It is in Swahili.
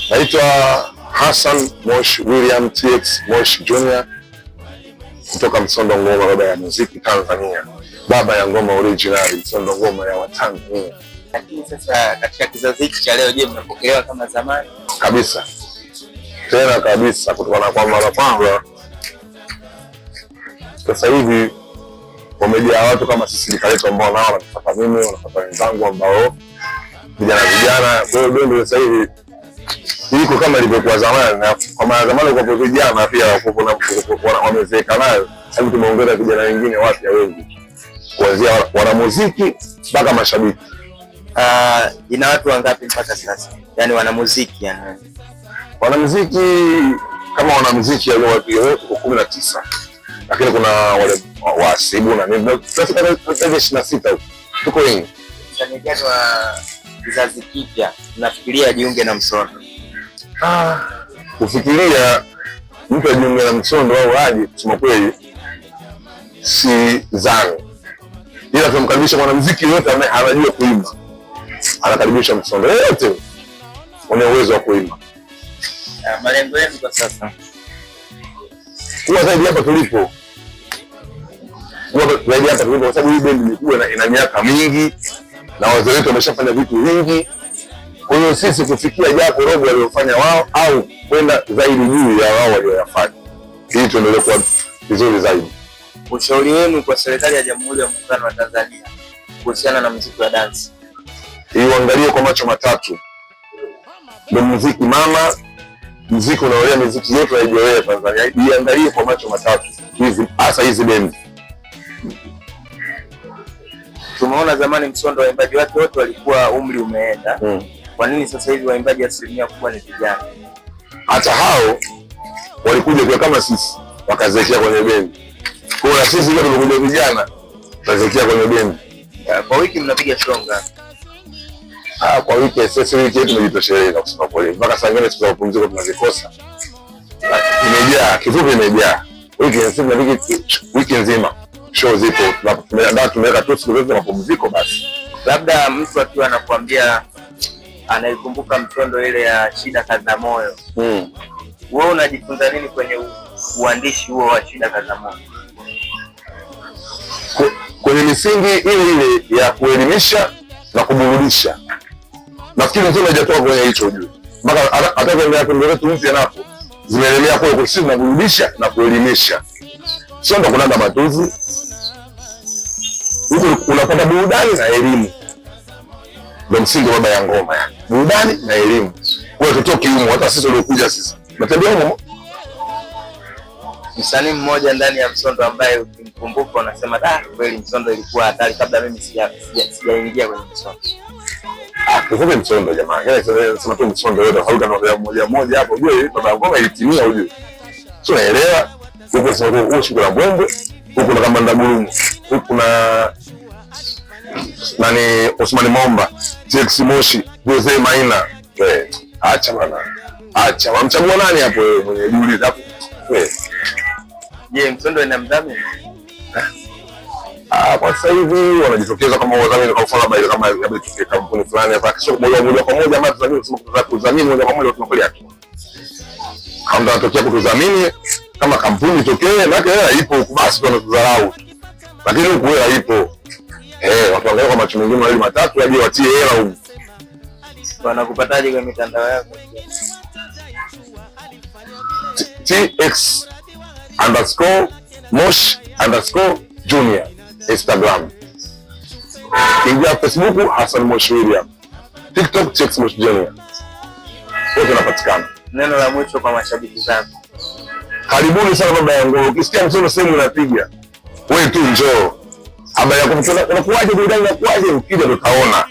Naitwa Hassan Moshi William TX Moshi Junior kutoka Msondo Ngoma, baba ya muziki Tanzania, baba ya ngoma original, Msondo Ngoma ya Watanzania. Lakini sasa katika kizazi hiki cha leo, je, mnapokelewa kama zamani? Kabisa, tena kabisa, kutokana na kwamba kwanza sasa hivi wamejaa watu kama sisi likaletwa, ambao nao wanapata mimi, wanapata wenzangu ambao vijana. Kwa hiyo ndio sasa hivi iko kama ilivyokuwa zamani, na kwa maana zamani kwa vijana pia wamezeeka nayo. Sasa tumeongeza vijana wengine wapya wengi, kuanzia wanamuziki mpaka mashabiki. Ina watu wangapi mpaka sasa? Yaani wanamuziki, yani wanamuziki kama wanamuziki wale watu 19, lakini kuna wale wasibu na mimi sasa kama 26 tuko wengi. Msanii gani wa kizazi kipya nafikiria jiunge na Msondo? Kufikiria mtu ajiunge na Msondo au aje, kusema kweli si zani, ila tunamkaribisha mwanamuziki yote ambaye anajua kuimba, anakaribisha Msondo yote mwenye uwezo wa kuimba. Malengo yenu kwa sasa? Kwa zaidi hapa tulipo, kwa sababu hii bendi ilikuwa ina miaka mingi na wazee wetu wameshafanya vitu vingi. Kwa hiyo sisi kufikia japo robo waliofanya wao au kwenda zaidi juu ya wao walioyafanya, ili tuendelee kuwa vizuri zaidi. Ushauri wenu kwa serikali ya Jamhuri ya Muungano wa Tanzania kuhusiana na muziki wa dance? Iangalie kwa macho matatu. Ndio muziki mama, muziki unaolea muziki yote haijaoea Tanzania. Iangalie kwa macho matatu hizi, hasa hizi bendi. Tumeona zamani Msondo waimbaji wake wote walikuwa umri umeenda. Kwa nini sasa hivi waimbaji asilimia kubwa ni vijana? Hata hao walikuja kwa kama sisi wakazeekea kwenye bendi. Kwa hiyo sisi ndio tumekuja vijana tukazeekea kwenye bendi. Kwa wiki mnapiga show ngapi? Kwa wiki sasa wiki yetu imejitosheleza kusema kweli. Mpaka saa nyingine siku za mapumziko tunazikosa. Imejaa, kifupi imejaa. Wiki nzima wiki nzima show zipo. Tumeweka tu siku za mapumziko basi. Labda mtu akiwa anakuambia anaikumbuka Msondo ile ya Shida Kaza Moyo. Wewe unajifunza nini kwenye uandishi huo wa Shida Kaza Moyo? Kwenye misingi ile ya kuelimisha na kuburudisha. Nafikiri Msondo hajatoka kwenye hicho ujue. Mpaka hata kwenye kombe letu mpya napo zimeelekea kwa sisi na kuburudisha na kuelimisha. Sio ndo kunaga matuzi. Huko unapata burudani na elimu. Ndio msingi baba ya ngoma yani. Burudani na elimu. Kwa hiyo tutoke humo, hata sisi tuliokuja sisi. Natembea humo. Msanii mmoja ndani ya Msondo ambaye ukimkumbuka unasema kweli Msondo ilikuwa hatari kabla mimi sijaingia kwenye Msondo. Kwa Msondo jamani. Yeye anasema tu Msondo yote hauta na moja hapo. Unajua baba ngoma ilitimia unajua. Sio naelewa. Huko sasa huko kuna Mbwembwe, huko na kama Ndagurumo. Huko na nani Osman Momba, TX Moshi, Jose Maina. Acha bana. Acha. Wamchagua nani hapo mwenye jiuliza hapo? Je, Msondo ina mdhamini? Kwa sasa hivi wanajitokeza kama wadhamini kwa mfano baada kama ya kampuni fulani hapa kisha moja kwa moja ama tunadhamini kusema kudhamini moja kwa moja tunakulia tu. Kama tunatokea kutudhamini kama kampuni tokee na hela ipo basi tunadharau. Lakini huko hela ipo. Watu wangalia kwa macho mengine wale matatu aje watie hela huko. Wanakupataje kwa mitandao yako? TX_Mosh_Junior Instagram. Ingia Facebook Hassan Moshi William. TikTok TX Moshi Junior. Wote wanapatikana. Neno la mwisho kwa mashabiki zangu. Karibuni sana baba yangu. Ukisikia Msondo sehemu unapiga, wewe tu njoo. Habari yako unakuaje, burudani inakuaje, ukija utaona.